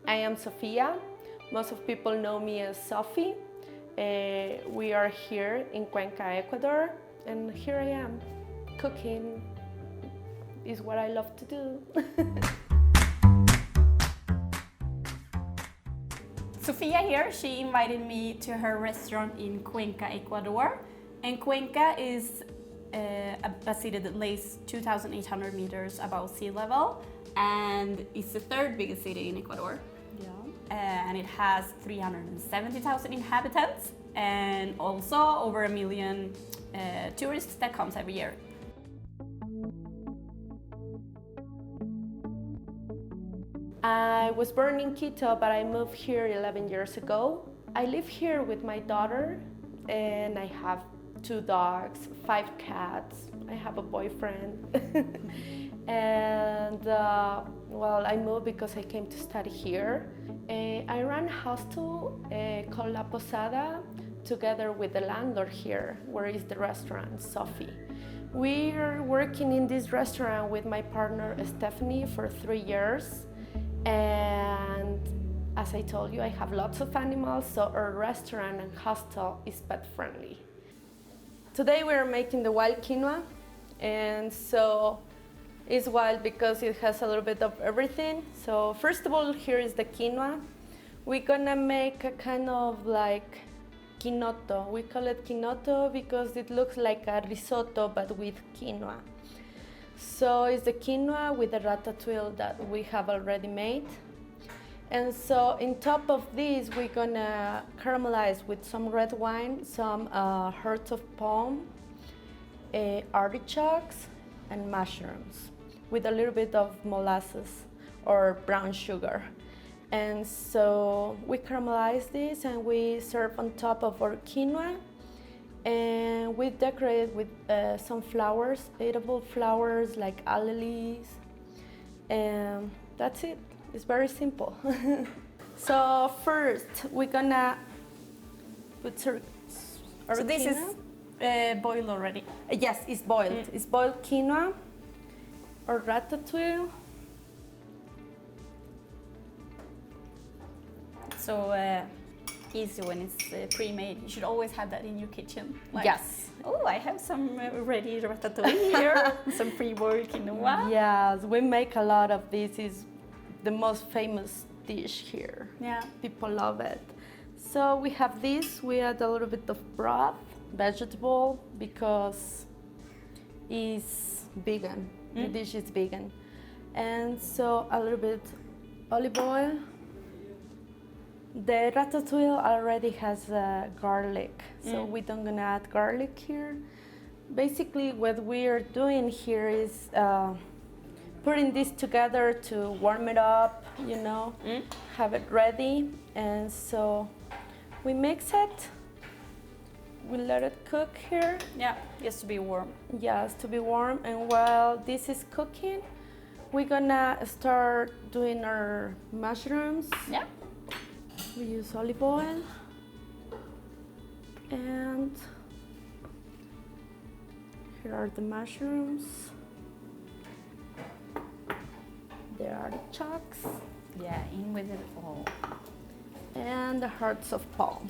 I am Sofia. Most of people know me as Sofy. We are here in Cuenca, Ecuador, and here I am. Cooking is what I love to do. Sofia here, she invited me to her restaurant in Cuenca, Ecuador. And Cuenca is a city that lays 2,800 meters above sea level, and it's the third biggest city in Ecuador. Yeah. And it has 370,000 inhabitants and also over 1 million tourists that comes every year. I was born in Quito, but I moved here 11 years ago. I live here with my daughter, and I have 2 dogs, 5 cats. I have a boyfriend. And well, I moved because I came to study here. I run a hostel called La Posada together with the landlord here, where is the restaurant, Sofy. We are working in this restaurant with my partner Stephanie for 3 years. And as I told you, I have lots of animals, so our restaurant and hostel is pet friendly. Today we are making the wild quinoa, and so it's wild because it has a little bit of everything. So first of all, here is the quinoa. We're gonna make a kind of like quinoto. We call it quinoto because it looks like a risotto but with quinoa. So it's the quinoa with the ratatouille that we have already made. And so on top of this, we're gonna caramelize with some red wine, some hearts of palm, artichokes, and mushrooms with a little bit of molasses or brown sugar. And so we caramelize this and we serve on top of our quinoa. And we decorate with some flowers, edible flowers like aloes. And that's it. It's very simple. So first, we're gonna put our So this quinoa. is boiled already. Yes, it's boiled. It's boiled quinoa or ratatouille. So easy when it's pre-made. You should always have that in your kitchen. Like, Yes. oh, I have some ready ratatouille here, some pre-boiled quinoa. Yes, we make a lot of this. Is the most famous dish here. Yeah. People love it. So we have this. We add a little bit of broth, vegetable, because it's vegan. The dish is vegan. And so a little bit olive oil. The ratatouille already has garlic, so we don't gonna add garlic here. Basically, what we are doing here is putting this together to warm it up, you know, have it ready. And so we mix it. We let it cook here. Yeah, just to be warm. Yes, to be warm. And while this is cooking, we're gonna start doing our mushrooms. Yeah. We use olive oil and here are the mushrooms. There are the artichokes. Yeah, in with it all. And the hearts of palm.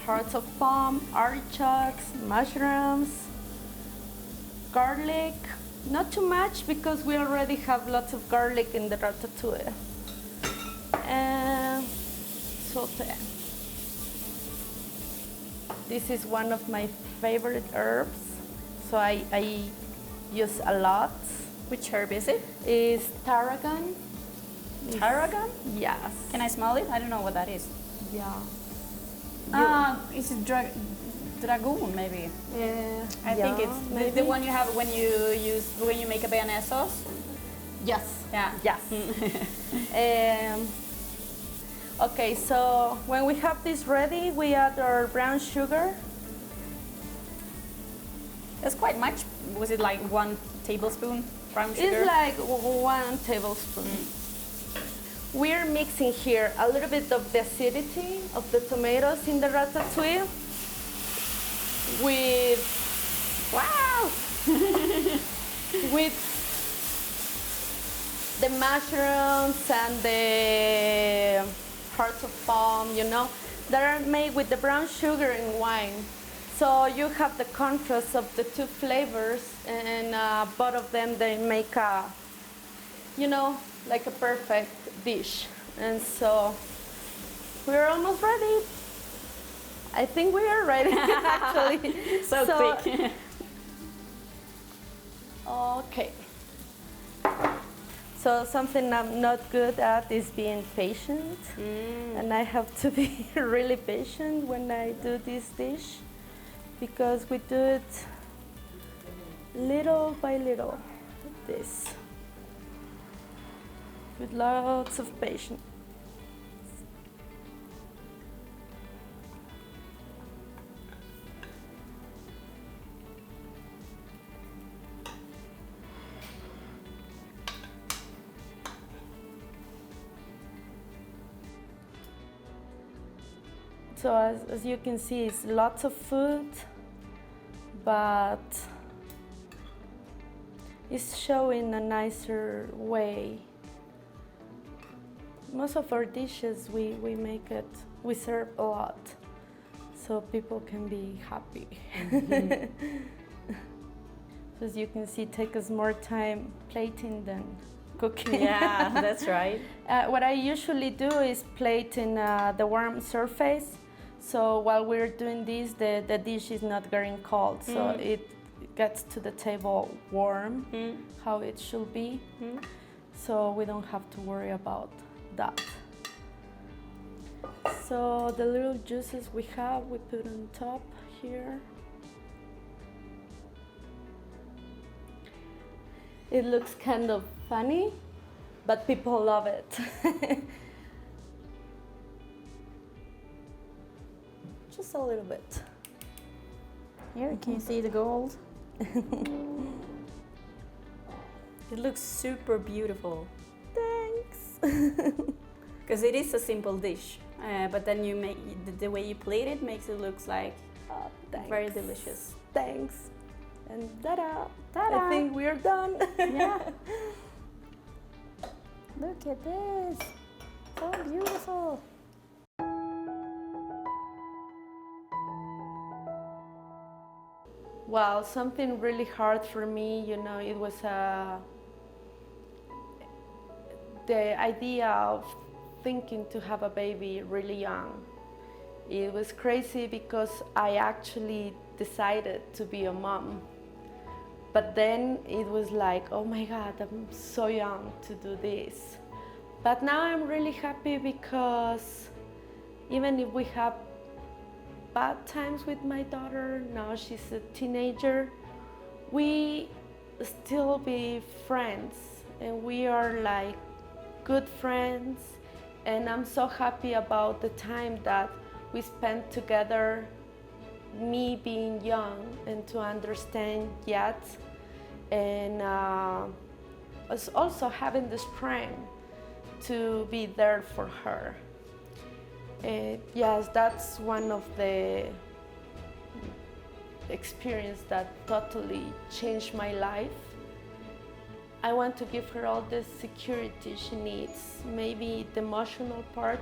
Hearts of palm, artichokes, mushrooms, garlic. Not too much because we already have lots of garlic in the ratatouille. And saute. This is one of my favorite herbs, so I use a lot. Which herb is it? Is tarragon. Tarragon? Yes. Can I smell it? I don't know what that is. Yeah. It's a dragoon, maybe. I think it's maybe. the one you have when you make a béarnaise sauce. Yes. Yeah. Yes. Okay, so when we have this ready, we add our brown sugar. That's quite much. Was it like 1 tablespoon brown sugar? It's like 1 tablespoon. We're mixing here a little bit of the acidity of the tomatoes in the ratatouille with, wow! with the mushrooms and the hearts of palm, that are made with the brown sugar and wine. So you have the contrast of the two flavors, and both of them, they make like a perfect dish. And so we're almost ready. I think we are ready, actually. So quick. Okay. So something I'm not good at is being patient. And I have to be really patient when I do this dish, because we do it little by little, like this, with lots of patience. So as you can see, it's lots of food, but it's showing a nicer way. Most of our dishes, we make it, we serve a lot, so people can be happy. So as you can see, it takes us more time plating than cooking. Yeah, that's right. What I usually do is plate in the warm surface. So while we're doing this, the dish is not getting cold, so it gets to the table warm, how it should be. So we don't have to worry about that. So the little juices we have, we put on top here. It looks kind of funny, but people love it. Just a little bit. Here, can you see the gold? It looks super beautiful. Thanks. Because it is a simple dish, but then you make the way you plate it makes it look like very delicious. Thanks. And ta-da! Ta-da! I think we're done. Yeah. Look at this. So beautiful. Well, something really hard for me, it was the idea of thinking to have a baby really young. It was crazy because I actually decided to be a mom. But then it was like, oh my God, I'm so young to do this. But now I'm really happy because even if we have bad times with my daughter, now she's a teenager, we still be friends, and we are like good friends. And I'm so happy about the time that we spent together, me being young and to understand yet, and us also having the strength to be there for her. Yes, that's one of the experience that totally changed my life. I want to give her all the security she needs, maybe the emotional part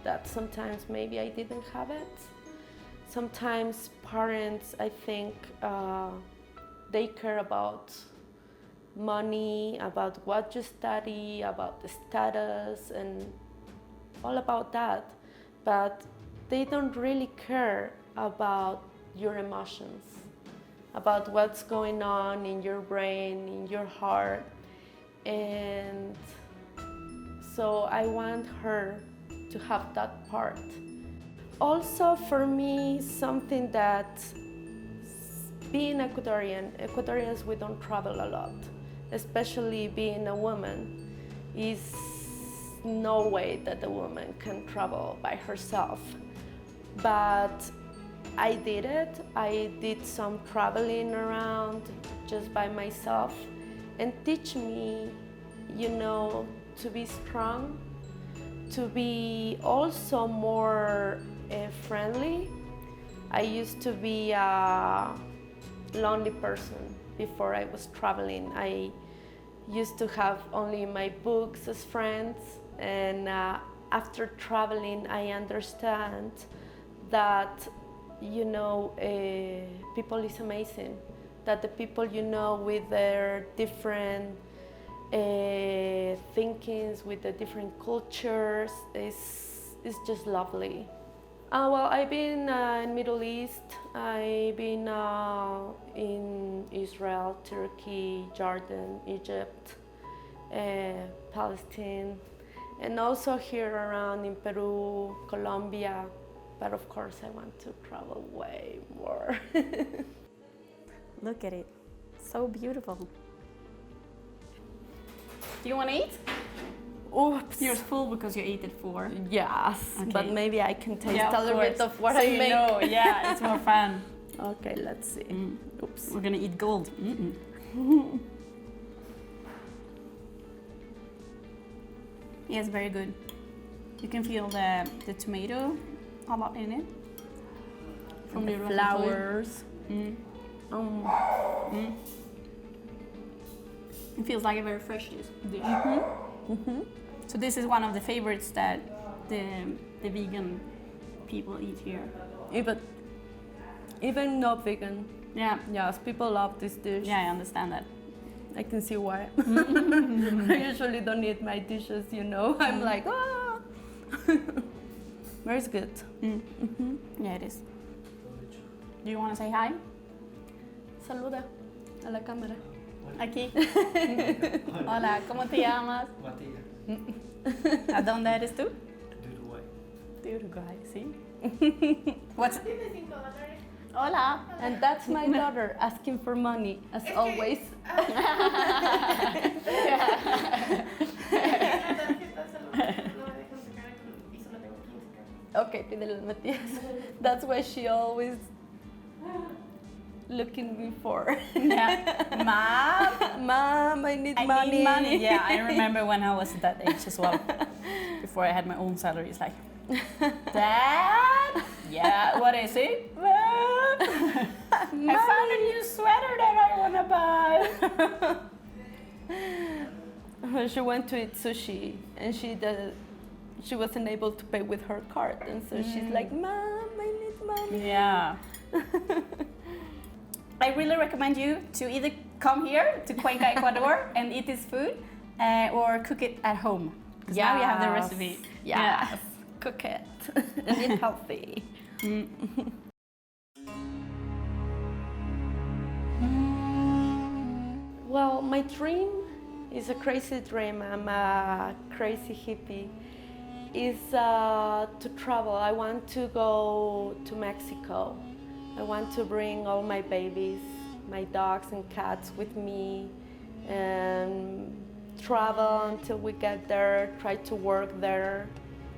that sometimes maybe I didn't have it. Sometimes parents, I think, they care about money, about what you study, about the status, and all about that. But they don't really care about your emotions, about what's going on in your brain, in your heart. And so I want her to have that part. Also for me, something that being Ecuadorians, we don't travel a lot, especially being a woman. Is no way that a woman can travel by herself. But I did it. I did some traveling around just by myself, and teach me, to be strong, to be also more friendly. I used to be a lonely person before I was traveling. I used to have only my books as friends, and after traveling I understand that people is amazing, that the people with their different thinkings, with the different cultures is just lovely. Well, I've been in Middle East. I've been in Israel, Turkey, Jordan, Egypt, Palestine, and also here around in Peru, Colombia. But of course, I want to travel way more. Look at it, so beautiful. Do you want to eat? Oops. You're full because you ate at 4. Yes, Okay. but maybe I can taste a little bit of what so I make. Yeah, it's more fun. Okay, let's see. Oops. We're gonna eat gold. Yes, very good. You can feel the tomato a lot in it. From the flowers. It feels like a very fresh dish. So this is one of the favorites that the vegan people eat here. Even not vegan. Yeah. Yes, people love this dish. Yeah, I understand that. I can see why. I usually don't eat my dishes, I'm like, ah. Very good. Yeah, it is. Do you want to say hi? Saluda a la cámara. Aquí. Hola, ¿cómo te llamas? Matías, ¿A dónde eres tú? de Uruguay. De Uruguay, sí. What's... Hola. And that's my daughter asking for money, as always. Okay, pídele al Matías. That's why she always looking me for. Yeah. Mom, I need I money. need money. Yeah, I remember when I was that age as well. Before I had my own salary, it's like, Dad? Yeah, what is it? I found a new sweater that I want to buy. She went to eat sushi and she wasn't able to pay with her card, and so she's like, Mom, I need money. Yeah. I really recommend you to either come here to Cuenca, Ecuador and eat this food or cook it at home. Yeah, now we have the recipe. Yes, cook it and eat healthy. Well, my dream is a crazy dream. I'm a crazy hippie. Is to travel. I want to go to Mexico. I want to bring all my babies, my dogs and cats with me, and travel until we get there, try to work there.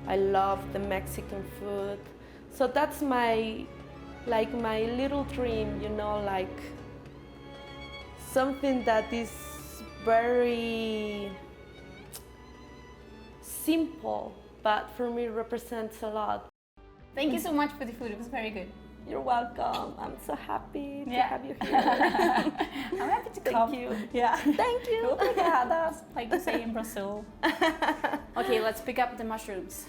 I love the Mexican food. So that's my little dream, like something that is very simple, but for me represents a lot. Thank you so much for the food. It was very good. You're welcome. I'm so happy to Yeah. have you here. I'm happy to come. Thank you. Yeah. Thank you. Obrigada, like to say in Brazil. Okay, let's pick up the mushrooms.